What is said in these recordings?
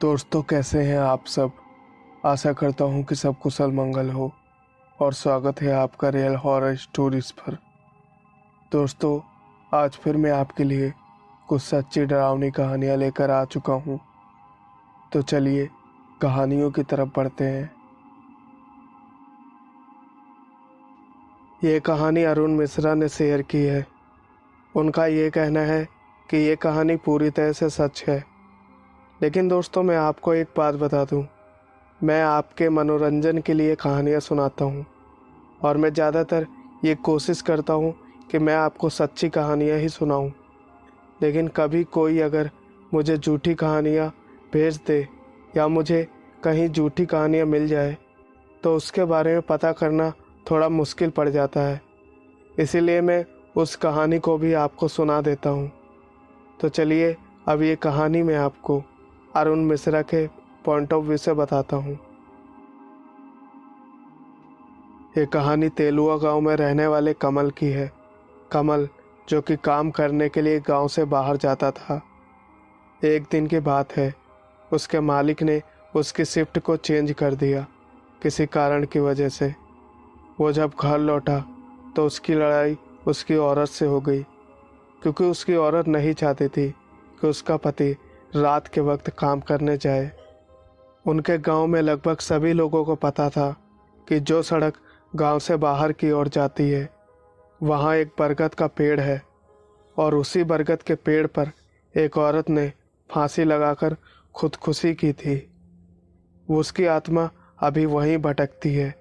दोस्तों, कैसे हैं आप सब। आशा करता हूं कि सब कुशल मंगल हो और स्वागत है आपका रियल हॉरर स्टोरीज पर। दोस्तों, आज फिर मैं आपके लिए कुछ सच्ची डरावनी कहानियां लेकर आ चुका हूं। तो चलिए कहानियों की तरफ बढ़ते हैं। ये कहानी अरुण मिश्रा ने शेयर की है। उनका ये कहना है कि ये कहानी पूरी तरह से सच है। लेकिन दोस्तों, मैं आपको एक बात बता दूं, मैं आपके मनोरंजन के लिए कहानियाँ सुनाता हूँ और मैं ज़्यादातर ये कोशिश करता हूँ कि मैं आपको सच्ची कहानियाँ ही सुनाऊँ। लेकिन कभी कोई अगर मुझे झूठी कहानियाँ भेज दे या मुझे कहीं झूठी कहानियाँ मिल जाए तो उसके बारे में पता करना थोड़ा मुश्किल पड़ जाता है। इसीलिए मैं उस कहानी को भी आपको सुना देता हूँ। तो चलिए अब ये कहानी मैं आपको अरुण मिश्रा के पॉइंट ऑफ व्यू से बताता हूँ। ये कहानी तेलुआ गांव में रहने वाले कमल की है। कमल जो कि काम करने के लिए गांव से बाहर जाता था। एक दिन की बात है, उसके मालिक ने उसकी शिफ्ट को चेंज कर दिया किसी कारण की वजह से। वो जब घर लौटा तो उसकी लड़ाई उसकी औरत से हो गई, क्योंकि उसकी औरत नहीं चाहती थी कि उसका पति रात के वक्त काम करने जाए। उनके गांव में लगभग सभी लोगों को पता था कि जो सड़क गांव से बाहर की ओर जाती है वहाँ एक बरगद का पेड़ है और उसी बरगद के पेड़ पर एक औरत ने फांसी लगाकर खुदकुशी की थी। उसकी आत्मा अभी वहीं भटकती है।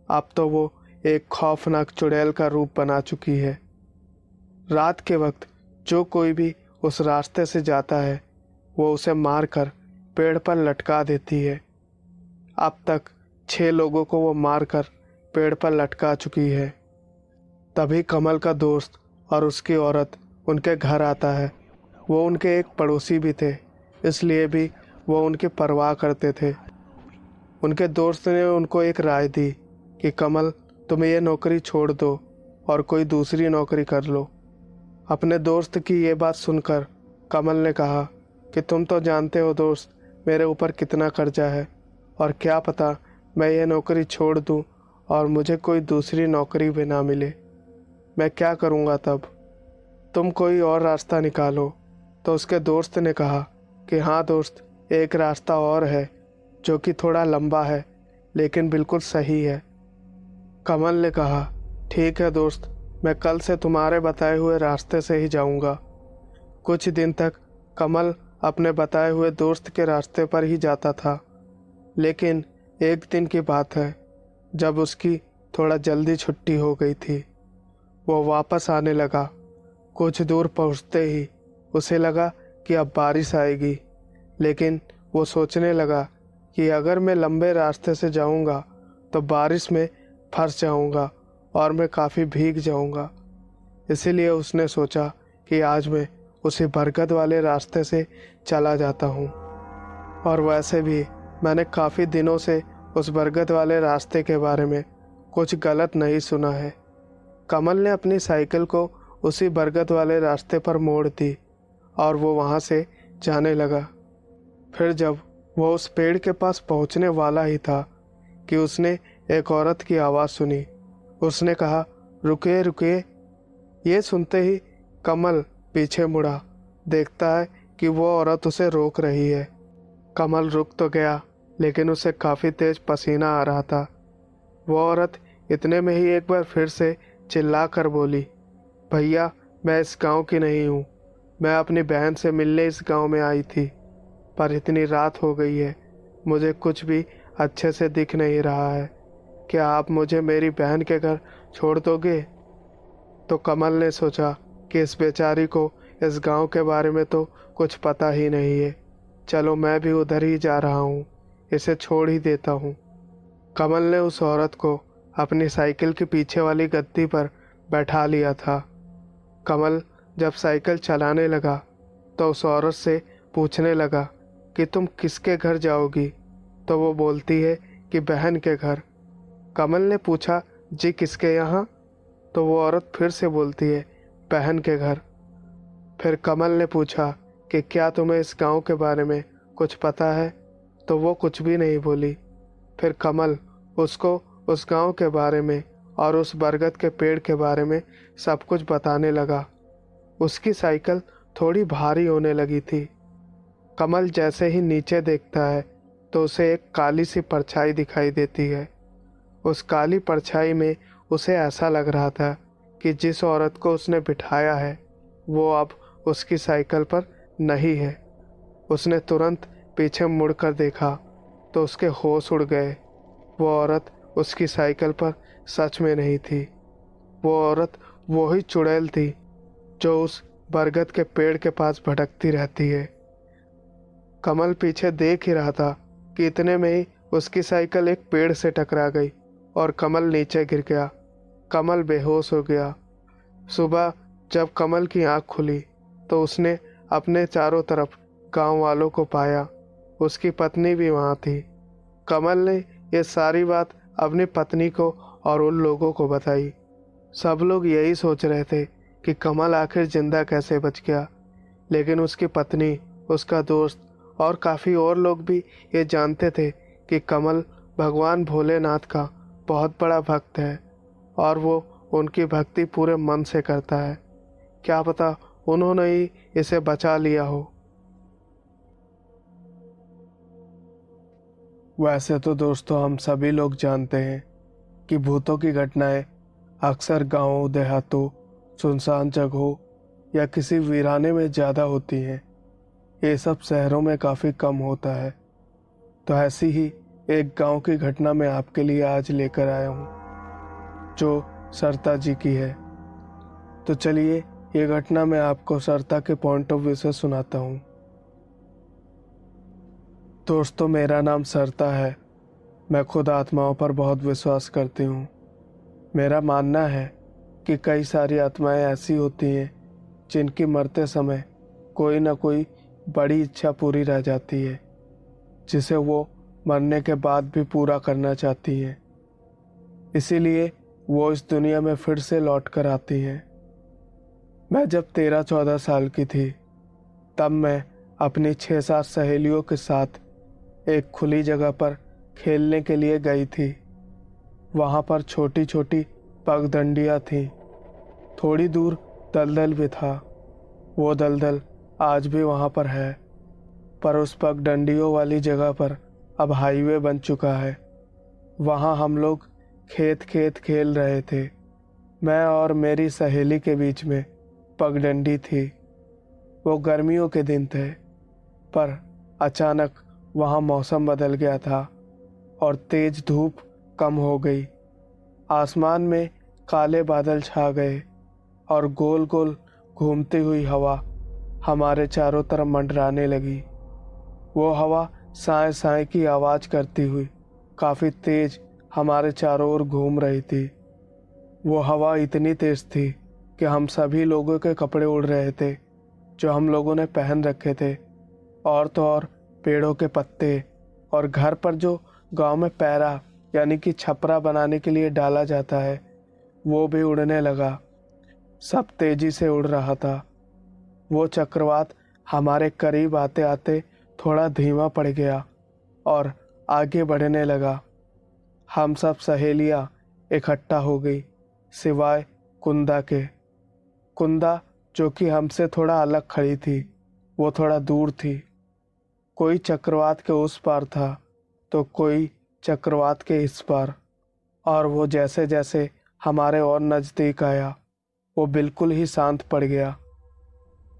अब तो वो एक खौफनाक चुड़ैल का रूप बना चुकी है। रात के वक्त जो कोई भी उस रास्ते से जाता है वो उसे मारकर पेड़ पर लटका देती है। अब तक 6 लोगों को वो मारकर पेड़ पर लटका चुकी है। तभी कमल का दोस्त और उसकी औरत उनके घर आता है। वो उनके एक पड़ोसी भी थे, इसलिए भी वो उनकी परवाह करते थे। उनके दोस्त ने उनको एक राय दी कि कमल, तुम ये नौकरी छोड़ दो और कोई दूसरी नौकरी कर लो। अपने दोस्त की ये बात सुनकर कमल ने कहा कि तुम तो जानते हो दोस्त, मेरे ऊपर कितना कर्जा है और क्या पता मैं ये नौकरी छोड़ दूं और मुझे कोई दूसरी नौकरी भी ना मिले। मैं क्या करूँगा तब? तुम कोई और रास्ता निकालो। तो उसके दोस्त ने कहा कि हाँ दोस्त, एक रास्ता और है जो कि थोड़ा लंबा है लेकिन बिल्कुल सही है। कमल ने कहा, ठीक है दोस्त, मैं कल से तुम्हारे बताए हुए रास्ते से ही जाऊंगा। कुछ दिन तक कमल अपने बताए हुए दोस्त के रास्ते पर ही जाता था। लेकिन एक दिन की बात है, जब उसकी थोड़ा जल्दी छुट्टी हो गई थी, वो वापस आने लगा। कुछ दूर पहुंचते ही उसे लगा कि अब बारिश आएगी, लेकिन वो सोचने लगा कि अगर मैं लंबे रास्ते से जाऊंगा तो बारिश में फंस जाऊंगा और मैं काफ़ी भीग जाऊंगा। इसीलिए उसने सोचा कि आज मैं उसी बरगद वाले रास्ते से चला जाता हूँ। और वैसे भी मैंने काफ़ी दिनों से उस बरगद वाले रास्ते के बारे में कुछ गलत नहीं सुना है। कमल ने अपनी साइकिल को उसी बरगद वाले रास्ते पर मोड़ दी और वो वहाँ से जाने लगा। फिर जब वो उस पेड़ के पास पहुँचने वाला ही था कि उसने एक औरत की आवाज़ सुनी। उसने कहा, रुकिए रुकिए। ये सुनते ही कमल पीछे मुड़ा। देखता है कि वो औरत उसे रोक रही है। कमल रुक तो गया, लेकिन उसे काफ़ी तेज पसीना आ रहा था। वो औरत इतने में ही एक बार फिर से चिल्ला कर बोली, भैया, मैं इस गांव की नहीं हूँ। मैं अपनी बहन से मिलने इस गांव में आई थी, पर इतनी रात हो गई है, मुझे कुछ भी अच्छे से दिख नहीं रहा है। क्या आप मुझे मेरी बहन के घर छोड़ दोगे? तो कमल ने सोचा कि इस बेचारी को इस गांव के बारे में तो कुछ पता ही नहीं है। चलो मैं भी उधर ही जा रहा हूँ, इसे छोड़ ही देता हूँ। कमल ने उस औरत को अपनी साइकिल के पीछे वाली गद्दी पर बैठा लिया था। कमल जब साइकिल चलाने लगा तो उस औरत से पूछने लगा कि तुम किसके घर जाओगी? तो वो बोलती है कि बहन के घर। कमल ने पूछा, जी किसके यहाँ? तो वो औरत फिर से बोलती है, बहन के घर। फिर कमल ने पूछा कि क्या तुम्हें इस गांव के बारे में कुछ पता है? तो वो कुछ भी नहीं बोली। फिर कमल उसको उस गांव के बारे में और उस बरगद के पेड़ के बारे में सब कुछ बताने लगा। उसकी साइकिल थोड़ी भारी होने लगी थी। कमल जैसे ही नीचे देखता है तो उसे एक काली सी परछाई दिखाई देती है। उस काली परछाई में उसे ऐसा लग रहा था कि जिस औरत को उसने बिठाया है वो अब उसकी साइकिल पर नहीं है। उसने तुरंत पीछे मुड़कर देखा तो उसके होश उड़ गए। वो औरत उसकी साइकिल पर सच में नहीं थी। वो औरत वही चुड़ैल थी जो उस बरगद के पेड़ के पास भटकती रहती है। कमल पीछे देख ही रहा था कि इतने में ही उसकी साइकिल एक पेड़ से टकरा गई और कमल नीचे गिर गया। कमल बेहोश हो गया। सुबह जब कमल की आंख खुली तो उसने अपने चारों तरफ गांव वालों को पाया। उसकी पत्नी भी वहां थी। कमल ने ये सारी बात अपनी पत्नी को और उन लोगों को बताई। सब लोग यही सोच रहे थे कि कमल आखिर जिंदा कैसे बच गया, लेकिन उसकी पत्नी, उसका दोस्त और काफ़ी और लोग भी ये जानते थे कि कमल भगवान भोलेनाथ का बहुत बड़ा भक्त है और वो उनकी भक्ति पूरे मन से करता है। क्या पता उन्होंने ही इसे बचा लिया हो। वैसे तो दोस्तों हम सभी लोग जानते हैं कि भूतों की घटनाएं अक्सर गांवों, देहातों, सुनसान जगहों या किसी वीराने में ज़्यादा होती हैं। ये सब शहरों में काफ़ी कम होता है। तो ऐसी ही एक गांव की घटना मैं आपके लिए आज लेकर आया हूँ जो सरता जी की है। तो चलिए ये घटना मैं आपको सरता के पॉइंट ऑफ व्यू से सुनाता हूँ। दोस्तों मेरा नाम सरता है। मैं खुद आत्माओं पर बहुत विश्वास करती हूँ। मेरा मानना है कि कई सारी आत्माएं ऐसी होती हैं जिनकी मरते समय कोई ना कोई बड़ी इच्छा पूरी रह जाती है जिसे वो मरने के बाद भी पूरा करना चाहती हैं। इसीलिए वो इस दुनिया में फिर से लौट कर आती हैं। मैं जब 13-14 साल की थी तब मैं अपनी 6-7 सहेलियों के साथ एक खुली जगह पर खेलने के लिए गई थी। वहाँ पर छोटी छोटी पगडंडियाँ थीं। थोड़ी दूर दलदल भी था। वो दलदल आज भी वहाँ पर है, पर उस पगडंडियों वाली जगह पर अब हाईवे बन चुका है। वहाँ हम लोग खेत खेत खेल रहे थे। मैं और मेरी सहेली के बीच में पगडंडी थी। वो गर्मियों के दिन थे, पर अचानक वहाँ मौसम बदल गया था और तेज धूप कम हो गई। आसमान में काले बादल छा गए और गोल गोल घूमती हुई हवा हमारे चारों तरफ मंडराने लगी। वो हवा साए साए की आवाज़ करती हुई काफ़ी तेज हमारे चारों ओर घूम रही थी। वो हवा इतनी तेज थी कि हम सभी लोगों के कपड़े उड़ रहे थे जो हम लोगों ने पहन रखे थे। और तो और पेड़ों के पत्ते और घर पर जो गांव में पैरा यानी कि छपरा बनाने के लिए डाला जाता है वो भी उड़ने लगा। सब तेजी से उड़ रहा था। वो चक्रवात हमारे करीब आते आते थोड़ा धीमा पड़ गया और आगे बढ़ने लगा। हम सब सहेलियां इकट्ठा हो गई सिवाय कुंदा के। कुंदा जो कि हमसे थोड़ा अलग खड़ी थी, वो थोड़ा दूर थी। कोई चक्रवात के उस पार था तो कोई चक्रवात के इस पार। और वो जैसे जैसे हमारे और नज़दीक आया वो बिल्कुल ही शांत पड़ गया।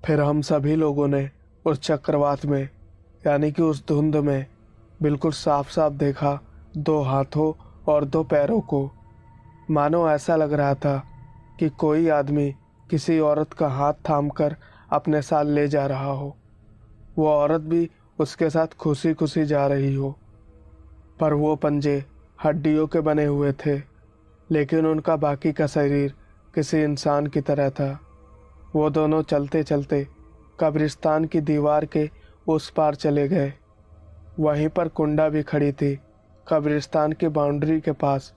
फिर हम सभी लोगों ने उस चक्रवात में यानी कि उस धुंध में बिल्कुल साफ साफ देखा 2 हाथों और 2 पैरों को। मानो ऐसा लग रहा था कि कोई आदमी किसी औरत का हाथ थामकर अपने साथ ले जा रहा हो। वो औरत भी उसके साथ खुशी खुशी जा रही हो। पर वो पंजे हड्डियों के बने हुए थे, लेकिन उनका बाकी का शरीर किसी इंसान की तरह था। वो दोनों चलते चलते कब्रिस्तान की दीवार के उस पार चले गए। वहीं पर कुंडा भी खड़ी थी कब्रिस्तान की बाउंड्री के पास।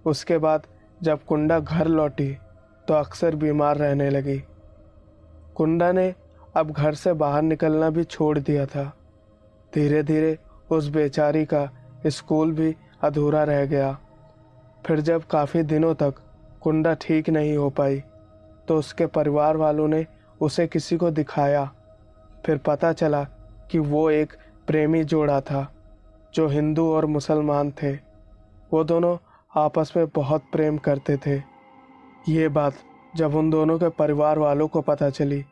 उसके बाद जब कुंडा घर लौटी तो अक्सर बीमार रहने लगी। कुंडा ने अब घर से बाहर निकलना भी छोड़ दिया था। धीरे धीरे उस बेचारी का स्कूल भी अधूरा रह गया। फिर जब काफ़ी दिनों तक कुंडा ठीक नहीं हो पाई तो उसके परिवार वालों ने उसे किसी को दिखाया। फिर पता चला कि वो एक प्रेमी जोड़ा था जो हिंदू और मुसलमान थे। वो दोनों आपस में बहुत प्रेम करते थे। ये बात जब उन दोनों के परिवार वालों को पता चली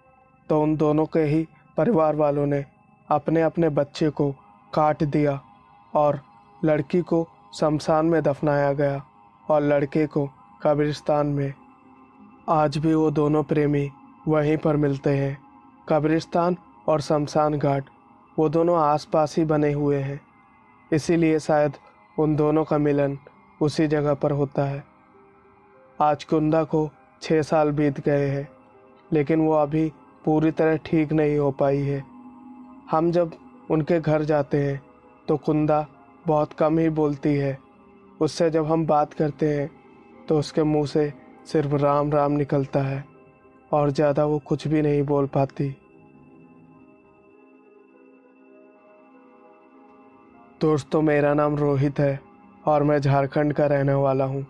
तो उन दोनों के ही परिवार वालों ने अपने अपने बच्चे को काट दिया और लड़की को शमशान में दफनाया गया और लड़के को कब्रिस्तान में। आज भी वो दोनों प्रेमी वहीं पर मिलते हैं। कब्रिस्तान और शमशान घाट वो दोनों आसपास ही बने हुए हैं, इसीलिए शायद उन दोनों का मिलन उसी जगह पर होता है। आज कुंदा को 6 साल बीत गए हैं, लेकिन वो अभी पूरी तरह ठीक नहीं हो पाई है। हम जब उनके घर जाते हैं तो कुंदा बहुत कम ही बोलती है। उससे जब हम बात करते हैं तो उसके मुंह से सिर्फ राम राम निकलता है और ज़्यादा वो कुछ भी नहीं बोल पाती। दोस्तों, मेरा नाम रोहित है और मैं झारखंड का रहने वाला हूँ।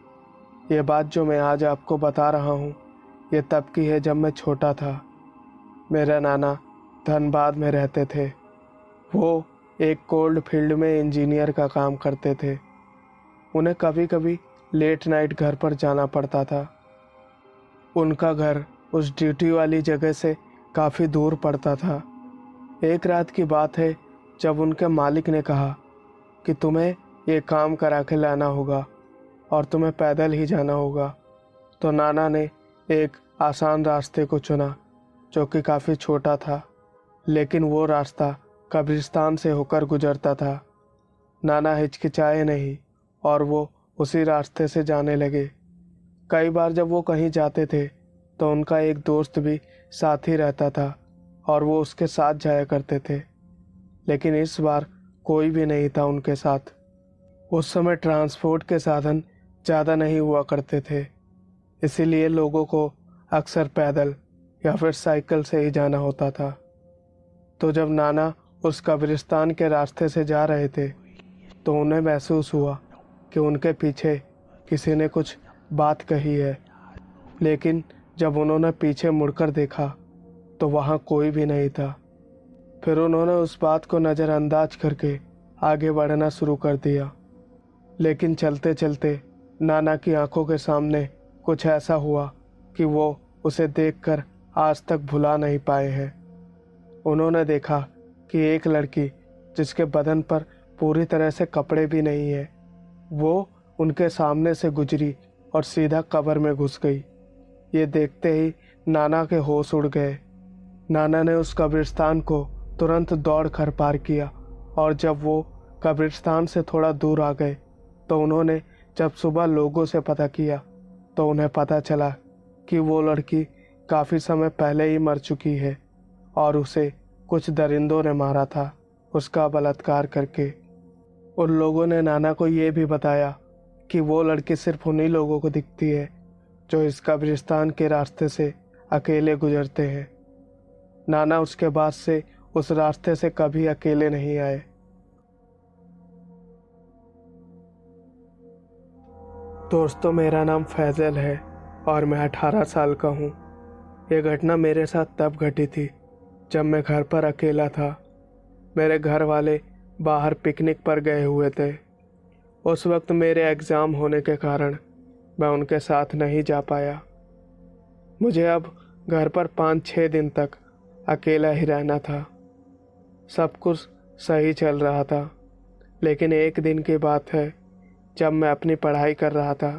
ये बात जो मैं आज आपको बता रहा हूँ ये तब की है जब मैं छोटा था। मेरा नाना धनबाद में रहते थे। वो एक कोल्ड फील्ड में इंजीनियर का काम करते थे। उन्हें कभी कभी लेट नाइट घर पर जाना पड़ता था। उनका घर उस ड्यूटी वाली जगह से काफ़ी दूर पड़ता था। एक रात की बात है जब उनके मालिक ने कहा कि तुम्हें ये काम करा के लाना होगा और तुम्हें पैदल ही जाना होगा। तो नाना ने एक आसान रास्ते को चुना जो कि काफ़ी छोटा था, लेकिन वो रास्ता कब्रिस्तान से होकर गुजरता था। नाना हिचकिचाए नहीं और वो उसी रास्ते से जाने लगे। कई बार जब वो कहीं जाते थे तो उनका एक दोस्त भी साथ ही रहता था और वो उसके साथ जाया करते थे, लेकिन इस बार कोई भी नहीं था उनके साथ। उस समय ट्रांसपोर्ट के साधन ज़्यादा नहीं हुआ करते थे, इसीलिए लोगों को अक्सर पैदल या फिर साइकिल से ही जाना होता था। तो जब नाना उस कब्रिस्तान के रास्ते से जा रहे थे तो उन्हें महसूस हुआ कि उनके पीछे किसी ने कुछ बात कही है, लेकिन जब उन्होंने पीछे मुड़कर देखा तो वहाँ कोई भी नहीं था। फिर उन्होंने उस बात को नज़रअंदाज करके आगे बढ़ना शुरू कर दिया, लेकिन चलते चलते नाना की आंखों के सामने कुछ ऐसा हुआ कि वो उसे देखकर आज तक भुला नहीं पाए हैं। उन्होंने देखा कि एक लड़की जिसके बदन पर पूरी तरह से कपड़े भी नहीं है, वो उनके सामने से गुजरी और सीधा कब्र में घुस गई। ये देखते ही नाना के होश उड़ गए। नाना ने उस कब्रिस्तान को तुरंत दौड़ कर पार किया और जब वो कब्रिस्तान से थोड़ा दूर आ गए तो उन्होंने जब सुबह लोगों से पता किया तो उन्हें पता चला कि वो लड़की काफ़ी समय पहले ही मर चुकी है और उसे कुछ दरिंदों ने मारा था उसका बलात्कार करके। उन लोगों ने नाना को ये भी बताया कि वो लड़की सिर्फ उन्हीं लोगों को दिखती है जो इस कब्रिस्तान के रास्ते से अकेले गुजरते हैं। नाना उसके बाद से उस रास्ते से कभी अकेले नहीं आए। दोस्तों, मेरा नाम फैजल है और मैं 18 साल का हूँ। ये घटना मेरे साथ तब घटी थी जब मैं घर पर अकेला था। मेरे घर वाले बाहर पिकनिक पर गए हुए थे। उस वक्त मेरे एग्ज़ाम होने के कारण मैं उनके साथ नहीं जा पाया। मुझे अब घर पर 5-6 दिन तक अकेला ही रहना था। सब कुछ सही चल रहा था, लेकिन एक दिन की बात है जब मैं अपनी पढ़ाई कर रहा था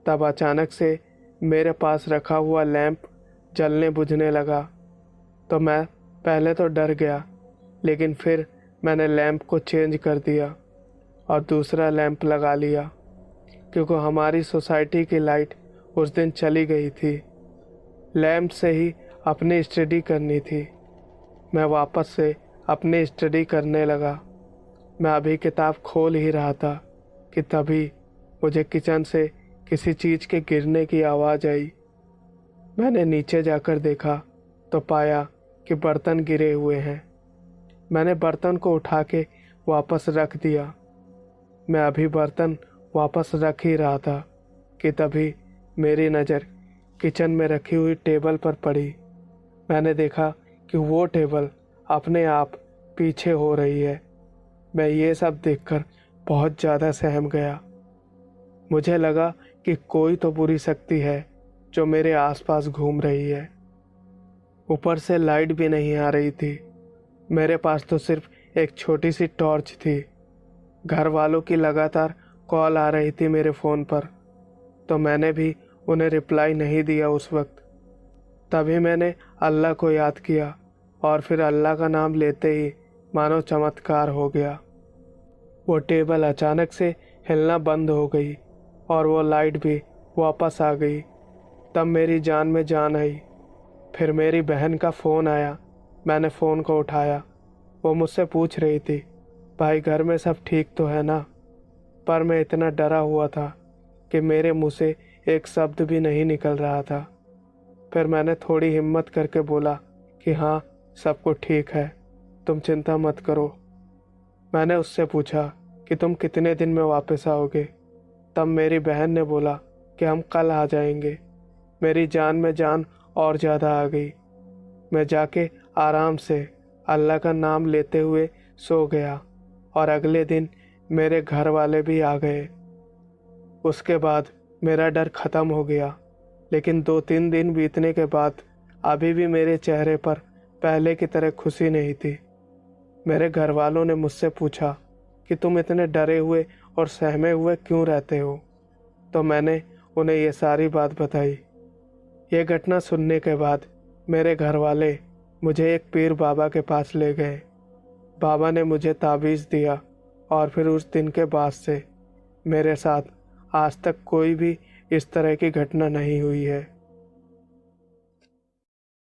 तब अचानक से मेरे पास रखा हुआ लैंप जलने बुझने लगा। तो मैं पहले तो डर गया, लेकिन फिर मैंने लैंप को चेंज कर दिया और दूसरा लैंप लगा लिया, क्योंकि हमारी सोसाइटी की लाइट उस दिन चली गई थी। लैंप से ही अपनी स्टडी करनी थी। मैं वापस से अपनी स्टडी करने लगा। मैं अभी किताब खोल ही रहा था कि तभी मुझे किचन से किसी चीज़ के गिरने की आवाज़ आई। मैंने नीचे जाकर देखा तो पाया कि बर्तन गिरे हुए हैं। मैंने बर्तन को उठा के वापस रख दिया। मैं अभी बर्तन वापस रख ही रहा था कि तभी मेरी नज़र किचन में रखी हुई टेबल पर पड़ी। मैंने देखा कि वो टेबल अपने आप पीछे हो रही है। मैं ये सब देखकर बहुत ज़्यादा सहम गया। मुझे लगा कि कोई तो बुरी शक्ति है जो मेरे आसपास घूम रही है। ऊपर से लाइट भी नहीं आ रही थी। मेरे पास तो सिर्फ एक छोटी सी टॉर्च थी। घर वालों की लगातार कॉल आ रही थी मेरे फ़ोन पर, तो मैंने भी उन्हें रिप्लाई नहीं दिया उस वक्त। तभी मैंने अल्लाह को याद किया और फिर अल्लाह का नाम लेते ही मानो चमत्कार हो गया। वो टेबल अचानक से हिलना बंद हो गई और वो लाइट भी वापस आ गई। तब मेरी जान में जान आई। फिर मेरी बहन का फ़ोन आया। मैंने फ़ोन को उठाया। वो मुझसे पूछ रही थी, भाई घर में सब ठीक तो है ना? पर मैं इतना डरा हुआ था कि मेरे मुंह से एक शब्द भी नहीं निकल रहा था। फिर मैंने थोड़ी हिम्मत करके बोला कि हाँ, सब कुछ ठीक है, तुम चिंता मत करो। मैंने उससे पूछा कि तुम कितने दिन में वापस आओगे? तब मेरी बहन ने बोला कि हम कल आ जाएंगे। मेरी जान में जान और ज़्यादा आ गई। मैं जाके आराम से अल्लाह का नाम लेते हुए सो गया और अगले दिन मेरे घर वाले भी आ गए। उसके बाद मेरा डर ख़त्म हो गया, लेकिन 2-3 दिन बीतने के बाद अभी भी मेरे चेहरे पर पहले की तरह खुशी नहीं थी। मेरे घर वालों ने मुझसे पूछा कि तुम इतने डरे हुए और सहमे हुए क्यों रहते हो? तो मैंने उन्हें ये सारी बात बताई। ये घटना सुनने के बाद मेरे घर वाले मुझे एक पीर बाबा के पास ले गए। बाबा ने मुझे ताबीज़ दिया और फिर उस दिन के बाद से मेरे साथ आज तक कोई भी इस तरह की घटना नहीं हुई है।